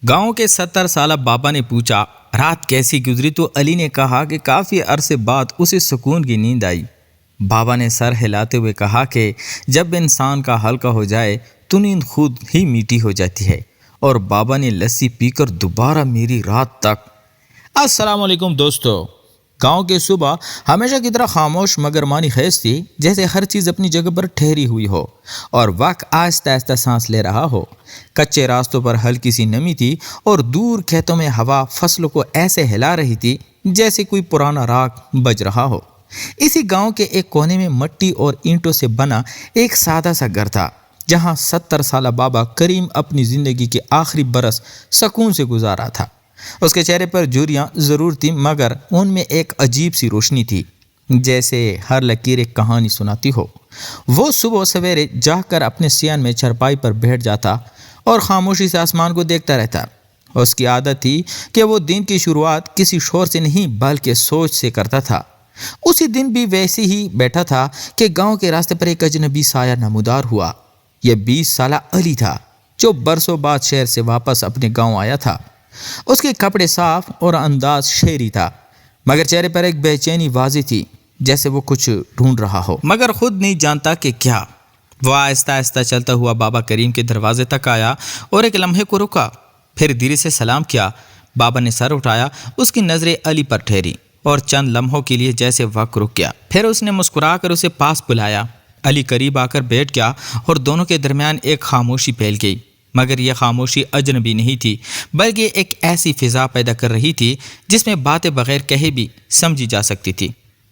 گاؤں کے 70 سالہ بابا نے پوچھا رات کیسی گزری تو علی نے کہا کہ کافی عرصے بعد اسے سکون کی نیند آئی۔ بابا نے سر ہلاتے ہوئے کہا کہ جب انسان کا ہلکا ہو جائے تو نیند خود ہی میٹھی ہو جاتی ہے، اور بابا نے لسی پی کر دوبارہ میری رات تک۔ السلام علیکم دوستو۔ گاؤں کی صبح ہمیشہ کی طرح خاموش مگر معنی خیز تھی، جیسے ہر چیز اپنی جگہ پر ٹھہری ہوئی ہو اور وقت آہستہ آہستہ سانس لے رہا ہو۔ کچے راستوں پر ہلکی سی نمی تھی اور دور کھیتوں میں ہوا فصلوں کو ایسے ہلا رہی تھی جیسے کوئی پرانا راگ بج رہا ہو۔ اسی گاؤں کے ایک کونے میں مٹی اور اینٹوں سے بنا ایک سادہ سا گھر تھا، جہاں 70 سالہ بابا کریم اپنی زندگی کے آخری برس سکون سے گزارا تھا۔ اس کے چہرے پر جھریاں ضرور تھیں، مگر ان میں ایک عجیب سی روشنی تھی، جیسے ہر لکیر ایک کہانی سناتی ہو۔ وہ صبح سویرے جاگ کر اپنے سیان میں چرپائی پر بیٹھ جاتا اور خاموشی سے آسمان کو دیکھتا رہتا۔ اس کی عادت تھی کہ وہ دن کی شروعات کسی شور سے نہیں بلکہ سوچ سے کرتا تھا۔ اسی دن بھی ویسے ہی بیٹھا تھا کہ گاؤں کے راستے پر ایک اجنبی سایہ نمودار ہوا۔ یہ 20 سالہ علی تھا، جو برسوں بعد شہر سے واپس اپنے گاؤں آیا تھا۔ اس کے کپڑے صاف اور انداز شہری تھا، مگر چہرے پر ایک بے چینی واضح تھی، جیسے وہ کچھ ڈھونڈ رہا ہو مگر خود نہیں جانتا کہ کیا۔ وہ آہستہ آہستہ چلتا ہوا بابا کریم کے دروازے تک آیا اور ایک لمحے کو رکا، پھر دھیرے سے سلام کیا۔ بابا نے سر اٹھایا، اس کی نظریں علی پر ٹھہری اور چند لمحوں کے لیے جیسے وقت رک گیا۔ پھر اس نے مسکرا کر اسے پاس بلایا۔ علی قریب آ کر بیٹھ گیا اور دونوں کے درمیان ایک خاموشی پھیل گئی، مگر یہ خاموشی اجنبی نہیں تھی، بلکہ ایک ایسی فضا پیدا کر رہی تھی جس میں باتیں بغیر کہے بھی سمجھی جا سکتی تھی۔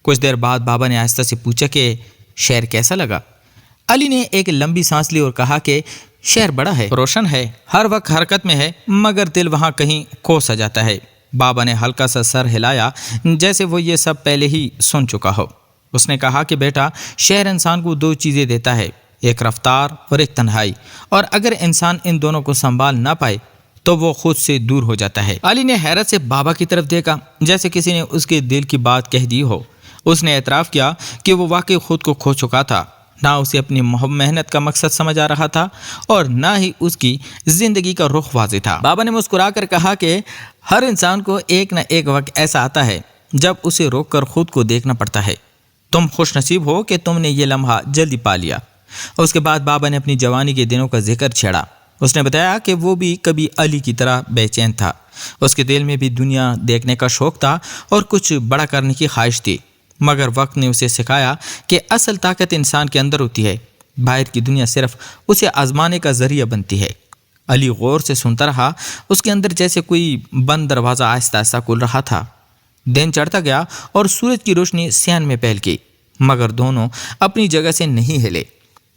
کچھ دیر بعد بابا نے آہستہ سے پوچھا کہ شہر کیسا لگا؟ علی نے ایک لمبی سانس لی اور کہا کہ شہر بڑا ہے، روشن ہے، ہر وقت حرکت میں ہے، مگر دل وہاں کہیں کھو سا جاتا ہے۔ بابا نے ہلکا سا سر ہلایا، جیسے وہ یہ سب پہلے ہی سن چکا ہو۔ اس نے کہا کہ بیٹا، شہر انسان کو 2 چیزیں دیتا ہے، ایک رفتار اور ایک تنہائی، اور اگر انسان ان دونوں کو سنبھال نہ پائے تو وہ خود سے دور ہو جاتا ہے۔ علی نے حیرت سے بابا کی طرف دیکھا، جیسے کسی نے اس کے دل کی بات کہہ دی ہو۔ اس نے اعتراف کیا کہ وہ واقعی خود کو کھو چکا تھا، نہ اسے اپنی محنت کا مقصد سمجھ آ رہا تھا اور نہ ہی اس کی زندگی کا رخ واضح تھا۔ بابا نے مسکرا کر کہا کہ ہر انسان کو ایک نہ ایک وقت ایسا آتا ہے جب اسے روک کر خود کو دیکھنا پڑتا ہے۔ تم خوش نصیب ہو کہ تم نے یہ لمحہ جلدی پا لیا۔ اس کے بعد بابا نے اپنی جوانی کے دنوں کا ذکر چھیڑا۔ اس نے بتایا کہ وہ بھی کبھی علی کی طرح بے چین تھا۔ اس کے دل میں بھی دنیا دیکھنے کا شوق تھا اور کچھ بڑا کرنے کی خواہش تھی، مگر وقت نے اسے سکھایا کہ اصل طاقت انسان کے اندر ہوتی ہے، باہر کی دنیا صرف اسے آزمانے کا ذریعہ بنتی ہے۔ علی غور سے سنتا رہا، اس کے اندر جیسے کوئی بند دروازہ آہستہ آہستہ کھل رہا تھا۔ دن چڑھتا گیا اور سورج کی روشنی سیان میں پھیل گئی، مگر دونوں اپنی جگہ سے نہیں ہلے۔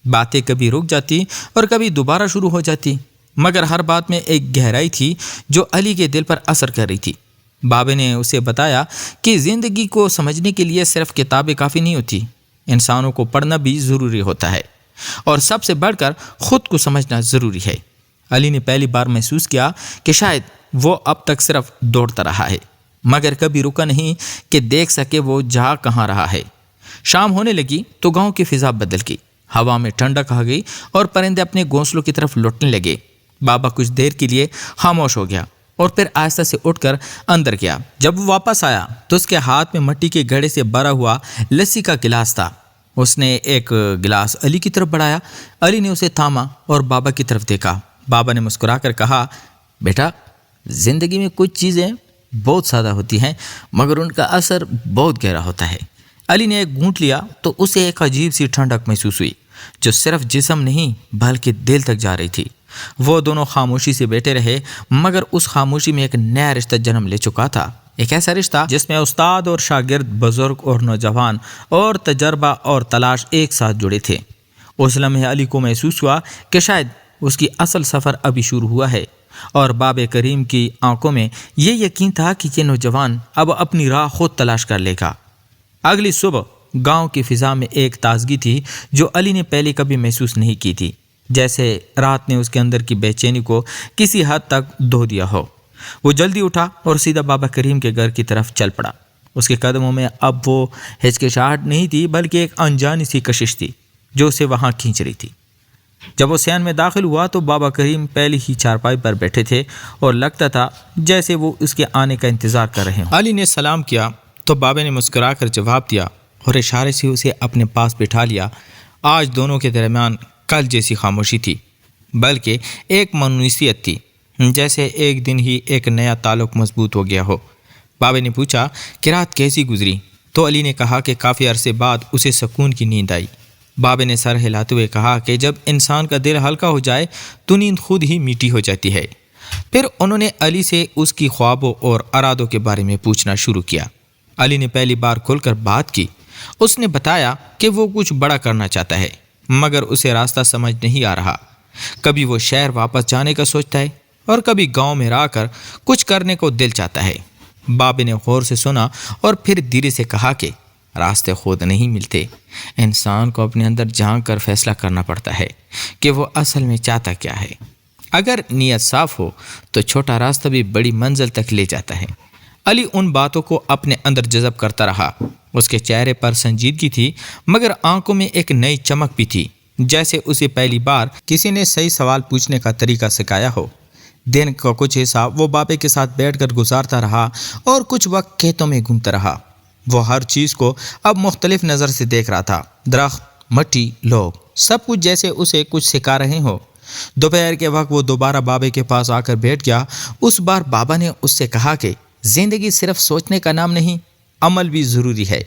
باتیں کبھی رک جاتی اور کبھی دوبارہ شروع ہو جاتی، مگر ہر بات میں ایک گہرائی تھی جو علی کے دل پر اثر کر رہی تھی۔ بابا نے اسے بتایا کہ زندگی کو سمجھنے کے لیے صرف کتابیں کافی نہیں ہوتی، انسانوں کو پڑھنا بھی ضروری ہوتا ہے، اور سب سے بڑھ کر خود کو سمجھنا ضروری ہے۔ علی نے پہلی بار محسوس کیا کہ شاید وہ اب تک صرف دوڑتا رہا ہے، مگر کبھی رکا نہیں کہ دیکھ سکے وہ جا کہاں رہا ہے۔ شام ہونے لگی تو گاؤں کی فضا بدل گئی، ہوا میں ٹھنڈک آ گئی اور پرندے اپنے گھونسلوں کی طرف لوٹنے لگے۔ بابا کچھ دیر کے لیے خاموش ہو گیا اور پھر آہستہ سے اٹھ کر اندر گیا۔ جب وہ واپس آیا تو اس کے ہاتھ میں مٹی کے گھڑے سے بھرا ہوا لسی کا گلاس تھا۔ اس نے ایک گلاس علی کی طرف بڑھایا۔ علی نے اسے تھاما اور بابا کی طرف دیکھا۔ بابا نے مسکرا کر کہا، بیٹا، زندگی میں کچھ چیزیں بہت سادہ ہوتی ہیں، مگر ان کا اثر بہت گہرا ہوتا ہے۔ علی نے ایک گھونٹ لیا تو اسے ایک عجیب سی ٹھنڈک محسوس ہوئی، جو صرف جسم نہیں بلکہ دل تک جا رہی تھی۔ وہ دونوں خاموشی سے بیٹھے رہے، مگر اس خاموشی میں ایک نیا رشتہ جنم لے چکا تھا، ایک ایسا رشتہ جس میں استاد اور شاگرد، بزرگ اور نوجوان، اور تجربہ اور تلاش ایک ساتھ جڑے تھے۔ اس لمحے علی کو محسوس ہوا کہ شاید اس کی اصل سفر ابھی شروع ہوا ہے، اور بابا کریم کی آنکھوں میں یہ یقین تھا کہ یہ نوجوان اب اپنی راہ خود تلاش کر لے گا۔ اگلی صبح گاؤں کی فضا میں ایک تازگی تھی جو علی نے پہلے کبھی محسوس نہیں کی تھی، جیسے رات نے اس کے اندر کی بے چینی کو کسی حد تک دھو دیا ہو۔ وہ جلدی اٹھا اور سیدھا بابا کریم کے گھر کی طرف چل پڑا۔ اس کے قدموں میں اب وہ ہچکچاہٹ نہیں تھی، بلکہ ایک انجانی سی کشش تھی جو اسے وہاں کھینچ رہی تھی۔ جب وہ صحن میں داخل ہوا تو بابا کریم پہلی ہی چارپائی پر بیٹھے تھے اور لگتا تھا جیسے وہ اس کے آنے کا انتظار کر رہے ہوں۔ علی نے سلام کیا تو بابا نے مسکرا کر جواب دیا اور اشارے سے اسے اپنے پاس بٹھا لیا۔ آج دونوں کے درمیان کل جیسی خاموشی تھی، بلکہ ایک مانوسیت تھی، جیسے ایک دن ہی ایک نیا تعلق مضبوط ہو گیا ہو۔ بابا نے پوچھا کہ رات کیسی گزری، تو علی نے کہا کہ کافی عرصے بعد اسے سکون کی نیند آئی۔ بابا نے سر ہلاتے ہوئے کہا کہ جب انسان کا دل ہلکا ہو جائے تو نیند خود ہی میٹھی ہو جاتی ہے۔ پھر انہوں نے علی سے اس کی خوابوں اور ارادوں کے بارے میں پوچھنا شروع کیا۔ علی نے پہلی بار کھل کر بات کی۔ اس نے بتایا کہ وہ کچھ بڑا کرنا چاہتا ہے، مگر اسے راستہ سمجھ نہیں آ رہا۔ کبھی وہ شہر واپس جانے کا سوچتا ہے اور کبھی گاؤں میں رہ کر کچھ کرنے کو دل چاہتا ہے۔ بابا نے غور سے سنا اور پھر دھیرے سے کہا کہ راستے خود نہیں ملتے، انسان کو اپنے اندر جھانک کر فیصلہ کرنا پڑتا ہے کہ وہ اصل میں چاہتا کیا ہے۔ اگر نیت صاف ہو تو چھوٹا راستہ بھی بڑی منزل تک لے جاتا ہے۔ علی ان باتوں کو اپنے اندر جذب کرتا رہا۔ اس کے چہرے پر سنجیدگی تھی، مگر آنکھوں میں ایک نئی چمک بھی تھی، جیسے اسے پہلی بار کسی نے صحیح سوال پوچھنے کا طریقہ سکھایا ہو۔ دن کا کچھ حصہ وہ بابے کے ساتھ بیٹھ کر گزارتا رہا اور کچھ وقت کھیتوں میں گھومتا رہا۔ وہ ہر چیز کو اب مختلف نظر سے دیکھ رہا تھا، درخت، مٹی، لوگ، سب کچھ جیسے اسے کچھ سکھا رہے ہوں۔ دوپہر کے وقت وہ دوبارہ بابے کے پاس آ کر بیٹھ گیا۔ اس بار بابا نے اس سے کہا کہ زندگی صرف سوچنے کا نام نہیں، عمل بھی ضروری ہے۔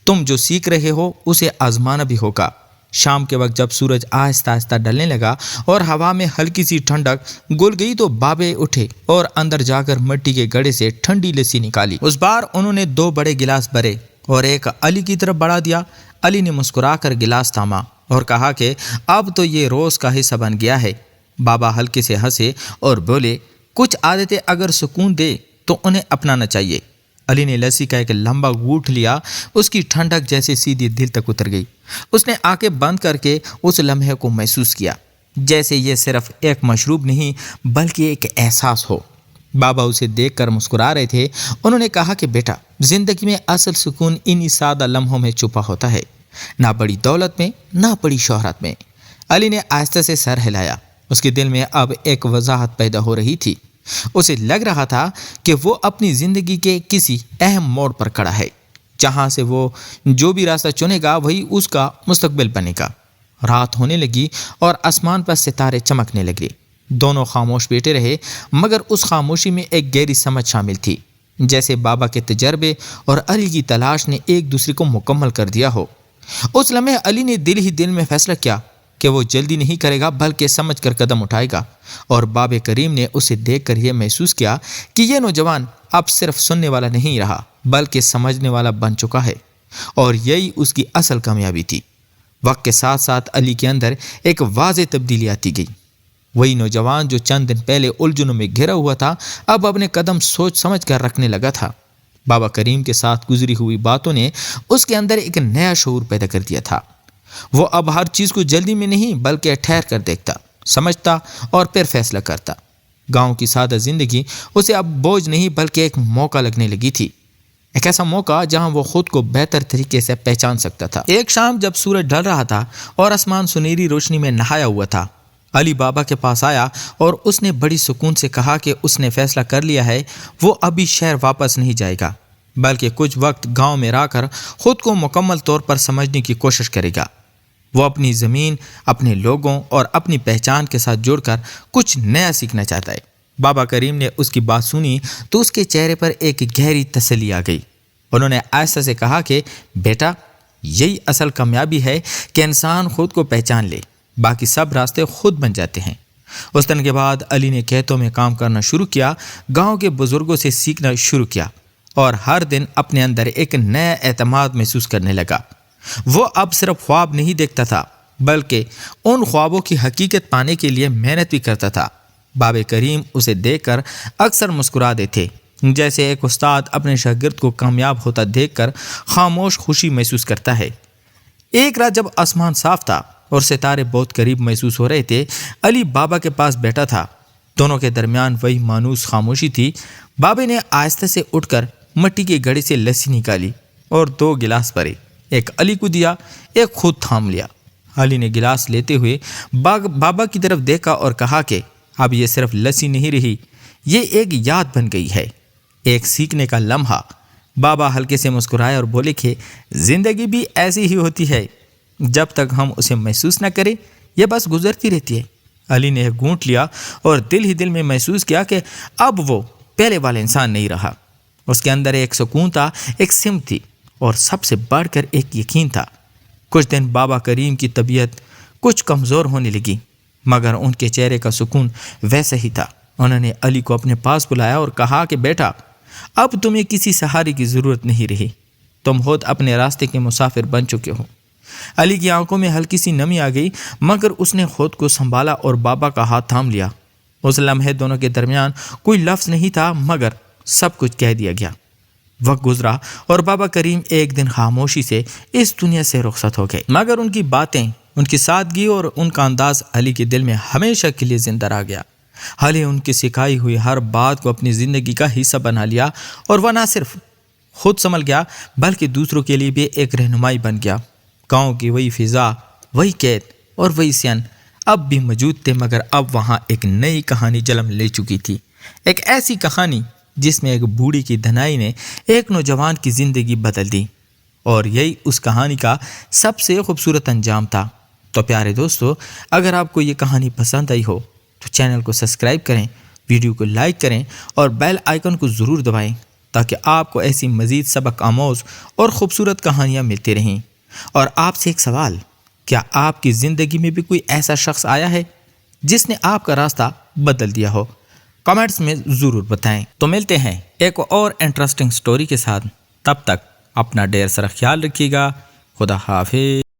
تم جو سیکھ رہے ہو اسے آزمانا بھی ہوگا۔ شام کے وقت جب سورج آہستہ آہستہ ڈھلنے لگا اور ہوا میں ہلکی سی ٹھنڈک گل گئی تو بابے اٹھے اور اندر جا کر مٹی کے گڑھے سے ٹھنڈی لسی نکالی۔ اس بار انہوں نے 2 بڑے گلاس بھرے اور ایک علی کی طرف بڑھا دیا۔ علی نے مسکرا کر گلاس تھاما اور کہا کہ اب تو یہ روز کا حصہ بن گیا ہے۔ بابا ہلکے سے ہنسے اور بولے، کچھ عادتیں اگر سکون دے تو انہیں اپنانا چاہیے۔ علی نے لسی کا ایک لمبا گھونٹ لیا، اس کی ٹھنڈک جیسے سیدھی دل تک اتر گئی۔ اس نے آنکھیں بند کر کے اس لمحے کو محسوس کیا، جیسے یہ صرف ایک مشروب نہیں بلکہ ایک احساس ہو۔ بابا اسے دیکھ کر مسکرا رہے تھے۔ انہوں نے کہا کہ بیٹا، زندگی میں اصل سکون انہی سادہ لمحوں میں چھپا ہوتا ہے، نہ بڑی دولت میں، نہ بڑی شہرت میں۔ علی نے آہستہ سے سر ہلایا۔ اس کے دل میں اب ایک وضاحت پیدا ہو رہی تھی۔ اسے لگ رہا تھا کہ وہ اپنی زندگی کے کسی اہم موڑ پر کھڑا ہے، جہاں سے وہ جو بھی راستہ چنے گا وہی اس کا مستقبل بنے گا۔ رات ہونے لگی اور آسمان پر ستارے چمکنے لگے۔ دونوں خاموش بیٹھے رہے، مگر اس خاموشی میں ایک گہری سمجھ شامل تھی، جیسے بابا کے تجربے اور علی کی تلاش نے ایک دوسرے کو مکمل کر دیا ہو۔ اس لمحے علی نے دل ہی دل میں فیصلہ کیا کہ وہ جلدی نہیں کرے گا بلکہ سمجھ کر قدم اٹھائے گا، اور بابا کریم نے اسے دیکھ کر یہ محسوس کیا کہ یہ نوجوان اب صرف سننے والا نہیں رہا بلکہ سمجھنے والا بن چکا ہے، اور یہی اس کی اصل کامیابی تھی۔ وقت کے ساتھ ساتھ علی کے اندر ایک واضح تبدیلی آتی گئی۔ وہی نوجوان جو چند دن پہلے الجھنوں میں گھرا ہوا تھا اب اپنے قدم سوچ سمجھ کر رکھنے لگا تھا۔ بابا کریم کے ساتھ گزری ہوئی باتوں نے اس کے اندر ایک نیا شعور پیدا کر دیا تھا۔ وہ اب ہر چیز کو جلدی میں نہیں بلکہ ٹھہر کر دیکھتا، سمجھتا اور پھر فیصلہ کرتا۔ گاؤں کی سادہ زندگی اسے اب بوجھ نہیں بلکہ ایک موقع لگنے لگی تھی، ایک ایسا موقع جہاں وہ خود کو بہتر طریقے سے پہچان سکتا تھا۔ ایک شام جب سورج ڈھل رہا تھا اور آسمان سنہری روشنی میں نہایا ہوا تھا، علی بابا کے پاس آیا اور اس نے بڑی سکون سے کہا کہ اس نے فیصلہ کر لیا ہے، وہ ابھی شہر واپس نہیں جائے گا بلکہ کچھ وقت گاؤں میں رہ کر خود کو مکمل طور پر سمجھنے کی کوشش کرے گا۔ وہ اپنی زمین، اپنے لوگوں اور اپنی پہچان کے ساتھ جڑ کر کچھ نیا سیکھنا چاہتا ہے۔ بابا کریم نے اس کی بات سنی تو اس کے چہرے پر ایک گہری تسلی آ گئی۔ انہوں نے آہستہ سے کہا کہ بیٹا، یہی اصل کامیابی ہے کہ انسان خود کو پہچان لے، باقی سب راستے خود بن جاتے ہیں۔ اس دن کے بعد علی نے کھیتوں میں کام کرنا شروع کیا، گاؤں کے بزرگوں سے سیکھنا شروع کیا اور ہر دن اپنے اندر ایک نیا اعتماد محسوس کرنے لگا۔ وہ اب صرف خواب نہیں دیکھتا تھا بلکہ ان خوابوں کی حقیقت پانے کے لیے محنت بھی کرتا تھا۔ بابا کریم اسے دیکھ کر اکثر مسکرا دیتے، جیسے ایک استاد اپنے شاگرد کو کامیاب ہوتا دیکھ کر خاموش خوشی محسوس کرتا ہے۔ ایک رات جب آسمان صاف تھا اور ستارے بہت قریب محسوس ہو رہے تھے، علی بابا کے پاس بیٹھا تھا۔ دونوں کے درمیان وہی مانوس خاموشی تھی۔ بابا نے آہستہ سے اٹھ کر مٹی کے گھڑے سے لسی نکالی اور 2 گلاس بھرے، ایک علی کو دیا، ایک خود تھام لیا۔ علی نے گلاس لیتے ہوئے بابا کی طرف دیکھا اور کہا کہ اب یہ صرف لسی نہیں رہی، یہ ایک یاد بن گئی ہے، ایک سیکھنے کا لمحہ۔ بابا ہلکے سے مسکرائے اور بولے کہ زندگی بھی ایسی ہی ہوتی ہے، جب تک ہم اسے محسوس نہ کریں یہ بس گزرتی رہتی ہے۔ علی نے ایک گھونٹ لیا اور دل ہی دل میں محسوس کیا کہ اب وہ پہلے والا انسان نہیں رہا۔ اس کے اندر ایک سکون تھا، ایک سمت تھی، اور سب سے بڑھ کر ایک یقین تھا۔ کچھ دن بابا کریم کی طبیعت کچھ کمزور ہونے لگی، مگر ان کے چہرے کا سکون ویسا ہی تھا۔ انہوں نے علی کو اپنے پاس بلایا اور کہا کہ بیٹا، اب تمہیں کسی سہارے کی ضرورت نہیں رہی، تم خود اپنے راستے کے مسافر بن چکے ہو۔ علی کی آنکھوں میں ہلکی سی نمی آ گئی، مگر اس نے خود کو سنبھالا اور بابا کا ہاتھ تھام لیا۔ اس لمحے دونوں کے درمیان کوئی لفظ نہیں تھا، مگر سب کچھ کہہ دیا گیا۔ وقت گزرا اور بابا کریم ایک دن خاموشی سے اس دنیا سے رخصت ہو گئے، مگر ان کی باتیں، ان کی سادگی اور ان کا انداز علی کے دل میں ہمیشہ کے لیے زندہ رہ گیا۔ علی ان کی سکھائی ہوئی ہر بات کو اپنی زندگی کا حصہ بنا لیا، اور وہ نہ صرف خود سنبھل گیا بلکہ دوسروں کے لیے بھی ایک رہنمائی بن گیا۔ گاؤں کی وہی فضا، وہی قید اور وہی سین اب بھی موجود تھے، مگر اب وہاں ایک نئی کہانی جنم لے چکی تھی، ایک ایسی کہانی جس میں ایک بوڑھی کی دھنائی نے ایک نوجوان کی زندگی بدل دی، اور یہی اس کہانی کا سب سے خوبصورت انجام تھا۔ تو پیارے دوستو، اگر آپ کو یہ کہانی پسند آئی ہو تو چینل کو سبسکرائب کریں، ویڈیو کو لائک کریں اور بیل آئیکن کو ضرور دبائیں تاکہ آپ کو ایسی مزید سبق آموز اور خوبصورت کہانیاں ملتی رہیں۔ اور آپ سے ایک سوال، کیا آپ کی زندگی میں بھی کوئی ایسا شخص آیا ہے جس نے آپ کا راستہ بدل دیا ہو؟ کمنٹس میں ضرور بتائیں۔ تو ملتے ہیں ایک اور انٹرسٹنگ سٹوری کے ساتھ، تب تک اپنا ڈھیر سارا خیال رکھیے گا۔ خدا حافظ۔